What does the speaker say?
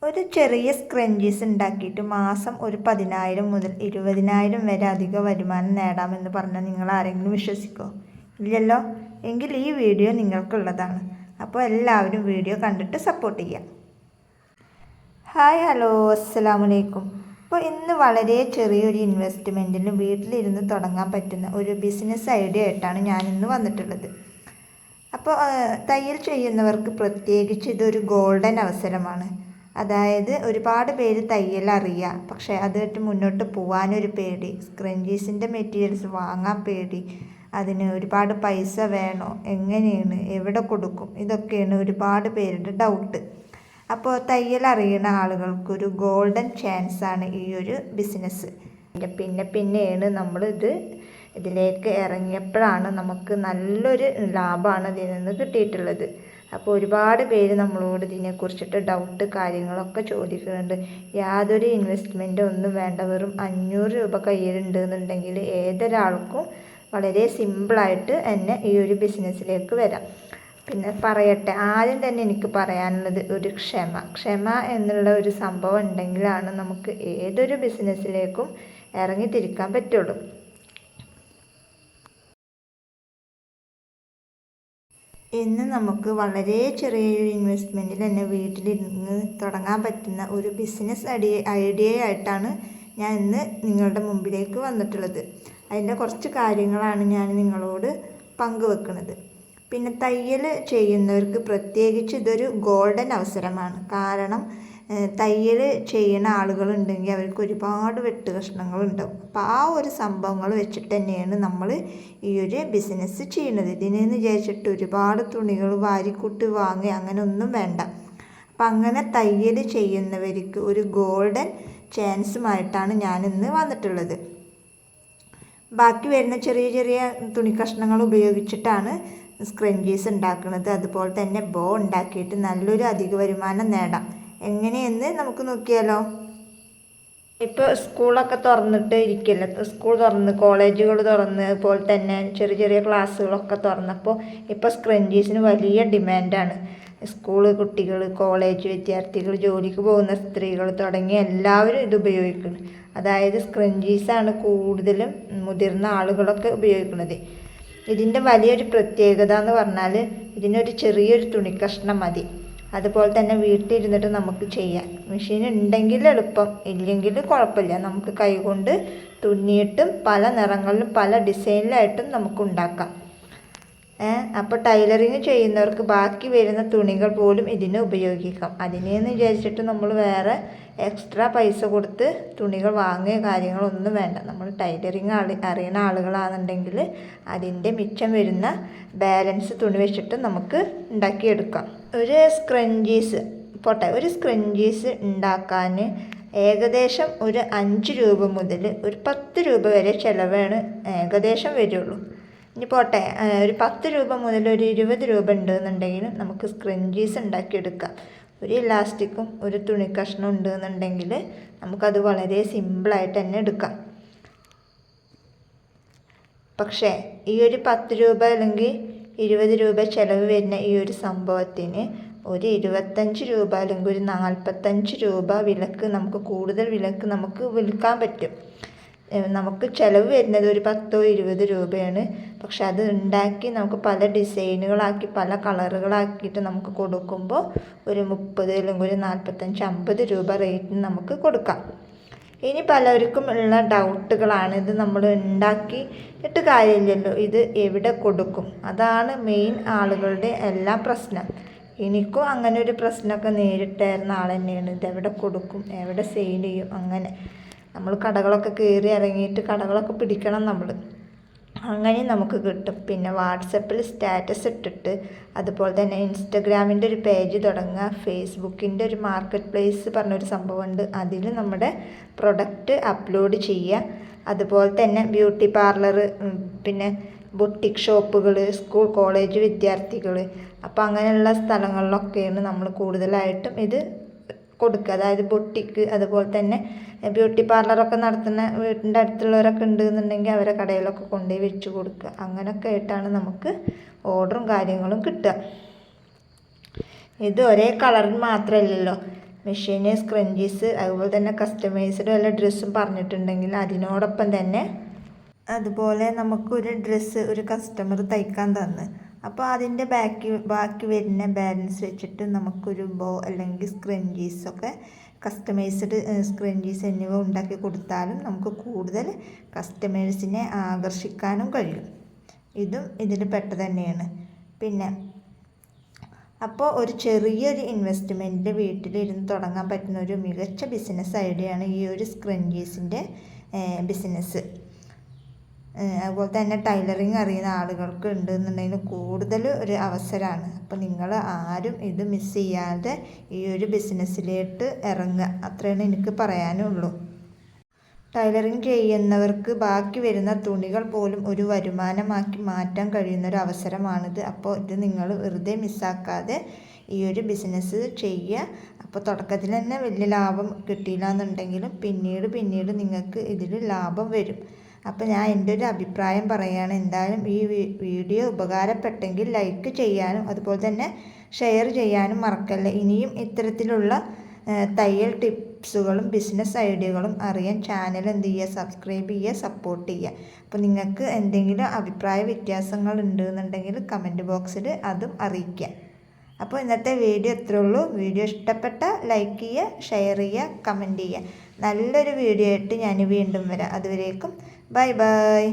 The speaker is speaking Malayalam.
ഒരു ചെറിയ സ്ക്രഞ്ചീസ് ഉണ്ടാക്കിയിട്ട് മാസം ഒരു 10,000 മുതൽ 20,000 വരെ അധിക വരുമാനം നേടാമെന്ന് പറഞ്ഞാൽ നിങ്ങൾ ആരെങ്കിലും വിശ്വസിക്കുമോ? ഇല്ലല്ലോ. എങ്കിൽ ഈ വീഡിയോ നിങ്ങൾക്കുള്ളതാണ്. അപ്പോൾ എല്ലാവരും വീഡിയോ കണ്ടിട്ട് സപ്പോർട്ട് ചെയ്യാം. ഹായ്, ഹലോ, അസ്സലാമലൈക്കും. അപ്പോൾ ഇന്ന് വളരെ ചെറിയൊരു ഇൻവെസ്റ്റ്മെൻറ്റിൽ വീട്ടിലിരുന്ന് തുടങ്ങാൻ പറ്റുന്ന ഒരു ബിസിനസ് ഐഡിയ ആയിട്ടാണ് ഞാനിന്ന് വന്നിട്ടുള്ളത്. അപ്പോൾ തയ്യൽ ചെയ്യുന്നവർക്ക് പ്രത്യേകിച്ച് ഇതൊരു ഗോൾഡൻ അവസരമാണ്. അതായത് ഒരുപാട് പേര് തയ്യൽ അറിയാം, പക്ഷേ അതായിട്ട് മുന്നോട്ട് പോകാനൊരു പേടി, സ്ക്രഞ്ചീസിൻ്റെ മെറ്റീരിയൽസ് വാങ്ങാൻ പേടി, അതിന് ഒരുപാട് പൈസ വേണോ, എങ്ങനെയാണ്, എവിടെ കൊടുക്കും, ഇതൊക്കെയാണ് ഒരുപാട് പേരുടെ ഡൗട്ട്. അപ്പോൾ തയ്യൽ അറിയുന്ന ആളുകൾക്കൊരു ഗോൾഡൻ ചാൻസാണ് ഈ ഒരു ബിസിനസ്. പിന്നെയാണ് ഇതിലേക്ക് ഇറങ്ങിയപ്പോഴാണ് നമുക്ക് നല്ലൊരു ലാഭമാണ് ഇതിൽ നിന്ന് കിട്ടിയിട്ടുള്ളത്. അപ്പോൾ ഒരുപാട് പേര് നമ്മളോട് ഇതിനെക്കുറിച്ചിട്ട് ഡൗട്ട് കാര്യങ്ങളൊക്കെ ചോദിക്കുന്നുണ്ട്. യാതൊരു ഇൻവെസ്റ്റ്മെൻറ്റും ഒന്നും വേണ്ട, വെറും 500 രൂപ കയ്യിലുണ്ടെന്നുണ്ടെങ്കിൽ ഏതൊരാൾക്കും വളരെ സിമ്പിളായിട്ട് തന്നെ ഈ ഒരു ബിസിനസ്സിലേക്ക് വരാം. പിന്നെ പറയട്ടെ, ആദ്യം തന്നെ എനിക്ക് പറയാനുള്ളത് ഒരു ക്ഷമ എന്നുള്ള ഒരു സംഭവം ഉണ്ടെങ്കിലാണ് നമുക്ക് ഏതൊരു ബിസിനസ്സിലേക്കും ഇറങ്ങിത്തിരിക്കാൻ പറ്റുള്ളൂ. ഇന്ന് നമുക്ക് വളരെ ചെറിയൊരു ഇൻവെസ്റ്റ്മെൻറ്റിൽ തന്നെ വീട്ടിലിരുന്ന് തുടങ്ങാൻ പറ്റുന്ന ഒരു ബിസിനസ് ഐഡിയ ആയിട്ടാണ് ഞാൻ ഇന്ന് നിങ്ങളുടെ മുമ്പിലേക്ക് വന്നിട്ടുള്ളത്. അതിൻ്റെ കുറച്ച് കാര്യങ്ങളാണ് ഞാൻ നിങ്ങളോട് പങ്കുവെക്കുന്നത്. പിന്നെ തയ്യൽ ചെയ്യുന്നവർക്ക് പ്രത്യേകിച്ച് ഇതൊരു ഗോൾഡൻ അവസരമാണ്. കാരണം തയ്യൽ ചെയ്യുന്ന ആളുകളുണ്ടെങ്കിൽ അവർക്ക് ഒരുപാട് വെട്ട് കഷ്ണങ്ങളുണ്ടാവും. അപ്പോൾ ആ ഒരു സംഭവങ്ങൾ വെച്ചിട്ട് തന്നെയാണ് നമ്മൾ ഈ ഒരു ബിസിനസ് ചെയ്യുന്നത്. ഇതിനെന്ന് വിചാരിച്ചിട്ട് ഒരുപാട് തുണികൾ വാരിക്കൂട്ടി വാങ്ങി അങ്ങനെ ഒന്നും വേണ്ട. അപ്പം അങ്ങനെ തയ്യൽ ചെയ്യുന്നവർക്ക് ഒരു ഗോൾഡൻ ചാൻസുമായിട്ടാണ് ഞാനിന്ന് വന്നിട്ടുള്ളത്. ബാക്കി വരുന്ന ചെറിയ ചെറിയ തുണി കഷ്ണങ്ങൾ ഉപയോഗിച്ചിട്ടാണ് സ്ക്രഞ്ചീസ് ഉണ്ടാക്കുന്നത്. അതുപോലെ തന്നെ ബോ ഉണ്ടാക്കിയിട്ട് നല്ലൊരു അധിക വരുമാനം നേടാം. എങ്ങനെയെന്ന് നമുക്ക് നോക്കിയാലോ. ഇപ്പോൾ സ്കൂളൊക്കെ തുറന്നിട്ട് ഇരിക്കില്ല, സ്കൂൾ തുറന്ന് കോളേജുകൾ തുറന്ന്, അതുപോലെ തന്നെ ചെറിയ ചെറിയ ക്ലാസ്സുകളൊക്കെ തുറന്നപ്പോൾ ഇപ്പോൾ സ്ക്രഞ്ചീസിന് വലിയ ഡിമാൻഡാണ്. സ്കൂൾ കുട്ടികൾ, കോളേജ് വിദ്യാർത്ഥികൾ, ജോലിക്ക് പോകുന്ന സ്ത്രീകൾ തുടങ്ങി എല്ലാവരും ഇത് ഉപയോഗിക്കുന്നു. അതായത് സ്ക്രഞ്ചീസാണ് കൂടുതലും മുതിർന്ന ആളുകളൊക്കെ ഉപയോഗിക്കുന്നത്. ഇതിൻ്റെ വലിയൊരു പ്രത്യേകത എന്ന് പറഞ്ഞാൽ ഇതിനൊരു ചെറിയൊരു തുണിക്കഷ്ണം മതി. അതുപോലെ തന്നെ വീട്ടിലിരുന്നിട്ട് നമുക്ക് ചെയ്യാം. മെഷീൻ ഉണ്ടെങ്കിൽ എളുപ്പം, ഇല്ലെങ്കിൽ കുഴപ്പമില്ല. നമുക്ക് കൈകൊണ്ട് തുന്നിയിട്ടും പല നിറങ്ങളിലും പല ഡിസൈനിലായിട്ടും നമുക്ക് ഉണ്ടാക്കാം. അപ്പോൾ ടൈലറിങ് ചെയ്യുന്നവർക്ക് ബാക്കി വരുന്ന തുണികൾ പോലും ഇതിന് ഉപയോഗിക്കാം. അതിനെന്ന് വിചാരിച്ചിട്ട് നമ്മൾ വേറെ എക്സ്ട്രാ പൈസ കൊടുത്ത് തുണികൾ വാങ്ങിയ കാര്യങ്ങളൊന്നും വേണ്ട. നമ്മൾ ടൈലറിങ് അറിയുന്ന ആളുകളാണെന്നുണ്ടെങ്കിൽ അതിൻ്റെ മിച്ചം വരുന്ന ബാലൻസ് തുണി വെച്ചിട്ട് നമുക്ക് ഉണ്ടാക്കിയെടുക്കാം. ഒരു സ്ക്രഞ്ചീസ് ഉണ്ടാക്കാൻ ഏകദേശം ഒരു 5 രൂപ മുതൽ ഒരു 10 രൂപ വരെ ചിലവാണ് ഏകദേശം വരുള്ളൂ. ഇനി പോട്ടെ, ഒരു 10 രൂപ മുതൽ ഒരു 20 രൂപ ഉണ്ടെന്നുണ്ടെങ്കിൽ നമുക്ക് സ്ക്രഞ്ചീസ് ഉണ്ടാക്കിയെടുക്കാം. ഒരു ഇലാസ്റ്റിക്കും ഒരു തുണിക്കഷ്ണം ഉണ്ടെന്നുണ്ടെങ്കിൽ നമുക്കത് വളരെ സിമ്പിളായിട്ട് തന്നെ എടുക്കാം. പക്ഷേ ഈ ഒരു 10 രൂപ അല്ലെങ്കിൽ 20 രൂപ ചിലവ് വരുന്ന ഈ ഒരു സംഭവത്തിന് ഒരു 25 രൂപ അല്ലെങ്കിൽ ഒരു 45 രൂപ വിലക്ക്, നമുക്ക് കൂടുതൽ വിലക്ക് നമുക്ക് വിൽക്കാൻ പറ്റും. നമുക്ക് ചിലവ് വരുന്നത് ഒരു 10-20 രൂപയാണ്. പക്ഷെ അത് ഉണ്ടാക്കി നമുക്ക് പല ഡിസൈനുകളാക്കി പല കളറുകളാക്കിയിട്ട് നമുക്ക് കൊടുക്കുമ്പോൾ ഒരു 30 അല്ലെങ്കിൽ ഒരു 45-50 രൂപ റേറ്റിന് നമുക്ക് കൊടുക്കാം. ഇനി പലർക്കും ഉള്ള ഡൗട്ടുകളാണ്, ഇത് നമ്മൾ ഉണ്ടാക്കിയിട്ട് കാര്യമില്ലല്ലോ, ഇത് എവിടെ കൊടുക്കും? അതാണ് മെയിൻ ആളുകളുടെ എല്ലാ പ്രശ്നം. എനിക്കും അങ്ങനെ ഒരു പ്രശ്നമൊക്കെ നേരിട്ടായിരുന്ന ആൾ തന്നെയാണ്. ഇതെവിടെ കൊടുക്കും, എവിടെ സെയിൽ ചെയ്യും? അങ്ങനെ നമ്മൾ കടകളൊക്കെ കയറി ഇറങ്ങിയിട്ട് കടകളൊക്കെ പിടിക്കണം നമ്മൾ. അങ്ങനെ നമുക്ക് കിട്ടും. പിന്നെ വാട്സപ്പിൽ സ്റ്റാറ്റസ് ഇട്ടിട്ട്, അതുപോലെ തന്നെ ഇൻസ്റ്റഗ്രാമിൻ്റെ ഒരു പേജ് തുടങ്ങുക, ഫേസ്ബുക്കിൻ്റെ ഒരു മാർക്കറ്റ് പ്ലേസ് പറഞ്ഞൊരു സംഭവമുണ്ട്, അതിൽ നമ്മുടെ പ്രൊഡക്റ്റ് അപ്ലോഡ് ചെയ്യുക. അതുപോലെ തന്നെ ബ്യൂട്ടി പാർലർ, പിന്നെ ബൊട്ടിക് ഷോപ്പുകൾ, സ്കൂൾ കോളേജ് വിദ്യാർത്ഥികൾ, അപ്പോൾ അങ്ങനെയുള്ള സ്ഥലങ്ങളിലൊക്കെയാണ് നമ്മൾ കൂടുതലായിട്ടും ഇത് കൊടുക്കുക. അതായത് ബൊട്ടിക്ക്, അതുപോലെ തന്നെ ബ്യൂട്ടി പാർലറൊക്കെ നടത്തുന്ന വീട്ടിൻ്റെ അടുത്തുള്ളവരൊക്കെ ഉണ്ടെന്നുണ്ടെങ്കിൽ അവരെ കടയിലൊക്കെ കൊണ്ടുപോയി വെച്ച് കൊടുക്കുക. അങ്ങനെയൊക്കെ ആയിട്ടാണ് നമുക്ക് ഓർഡറും കാര്യങ്ങളും കിട്ടുക. ഇത് ഒരേ കളറിന് മാത്രമല്ലല്ലോ, മെഷീന്, സ്ക്രഞ്ചീസ്, അതുപോലെ തന്നെ കസ്റ്റമൈസ്ഡ് വല്ല ഡ്രസ്സും പറഞ്ഞിട്ടുണ്ടെങ്കിൽ അതിനോടൊപ്പം തന്നെ അതുപോലെ നമുക്കൊരു ഡ്രസ്സ് ഒരു കസ്റ്റമർ തയ്ക്കാൻ തന്ന്, അപ്പോൾ അതിൻ്റെ ബാക്കി വരുന്ന ബാലൻസ് വെച്ചിട്ട് നമുക്കൊരു ബോ അല്ലെങ്കിൽ സ്ക്രഞ്ചീസൊക്കെ കസ്റ്റമൈസ്ഡ് സ്ക്രഞ്ചീസ് എന്നിവ ഉണ്ടാക്കി കൊടുത്താലും നമുക്ക് കൂടുതൽ കസ്റ്റമേഴ്സിനെ ആകർഷിക്കാനും കഴിയും. ഇതും ഇതിൽ പെട്ടത് തന്നെയാണ്. പിന്നെ അപ്പോൾ ഒരു ചെറിയൊരു ഇൻവെസ്റ്റ്മെൻറ്റിൽ വീട്ടിലിരുന്ന് തുടങ്ങാൻ പറ്റുന്ന ഒരു മികച്ച ബിസിനസ് ഐഡിയയാണ് ഈ ഒരു സ്ക്രഞ്ചീസിൻ്റെ ബിസിനസ്. അതുപോലെ തന്നെ ടൈലറിങ് അറിയുന്ന ആളുകൾക്ക് ഉണ്ടെന്നുണ്ടെങ്കിൽ കൂടുതൽ ഒരു അവസരമാണ്. അപ്പോൾ നിങ്ങൾ ആരും ഇത് മിസ് ചെയ്യാതെ ഈ ഒരു ബിസിനസ്സിലേക്ക് ഇറങ്ങുക, അത്രയാണ് എനിക്ക് പറയാനുള്ളൂ. ടൈലറിങ് ചെയ്യുന്നവർക്ക് ബാക്കി വരുന്ന തുണികൾ പോലും ഒരു വരുമാനമാക്കി മാറ്റാൻ കഴിയുന്നൊരു അവസരമാണിത്. അപ്പോൾ ഇത് നിങ്ങൾ വെറുതെ മിസ്സാക്കാതെ ഈ ഒരു ബിസിനസ് ചെയ്യുക. അപ്പോൾ തുടക്കത്തിൽ തന്നെ വലിയ ലാഭം കിട്ടിയില്ല എന്നുണ്ടെങ്കിലും പിന്നീട് നിങ്ങൾക്ക് ഇതിൽ ലാഭം വരും. അപ്പോൾ ഞാൻ എൻ്റെ ഒരു അഭിപ്രായം പറയുകയാണ്. എന്തായാലും ഈ വീഡിയോ ഉപകാരപ്പെട്ടെങ്കിൽ ലൈക്ക് ചെയ്യാനും അതുപോലെ തന്നെ ഷെയർ ചെയ്യാനും മറക്കല്ലേ. ഇനിയും ഇത്തരത്തിലുള്ള തയ്യൽ ടിപ്സുകളും ബിസിനസ് ഐഡിയകളും അറിയാൻ ചാനൽ എന്ത് ചെയ്യുക, സബ്സ്ക്രൈബ് ചെയ്യുക, സപ്പോർട്ട് ചെയ്യുക. അപ്പോൾ നിങ്ങൾക്ക് എന്തെങ്കിലും അഭിപ്രായ വ്യത്യാസങ്ങൾ ഉണ്ടെന്നുണ്ടെങ്കിൽ കമൻറ്റ് ബോക്സിൽ അതും അറിയിക്കുക. അപ്പോൾ ഇന്നത്തെ വീഡിയോ ഇത്രയേ ഉള്ളൂ. വീഡിയോ ഇഷ്ടപ്പെട്ട ലൈക്ക് ചെയ്യുക, ഷെയർ ചെയ്യുക, കമൻറ്റ് ചെയ്യുക. നല്ലൊരു വീഡിയോ ആയിട്ട് ഞാൻ വീണ്ടും വരാം. അതുവരേക്കും ബൈ ബൈ.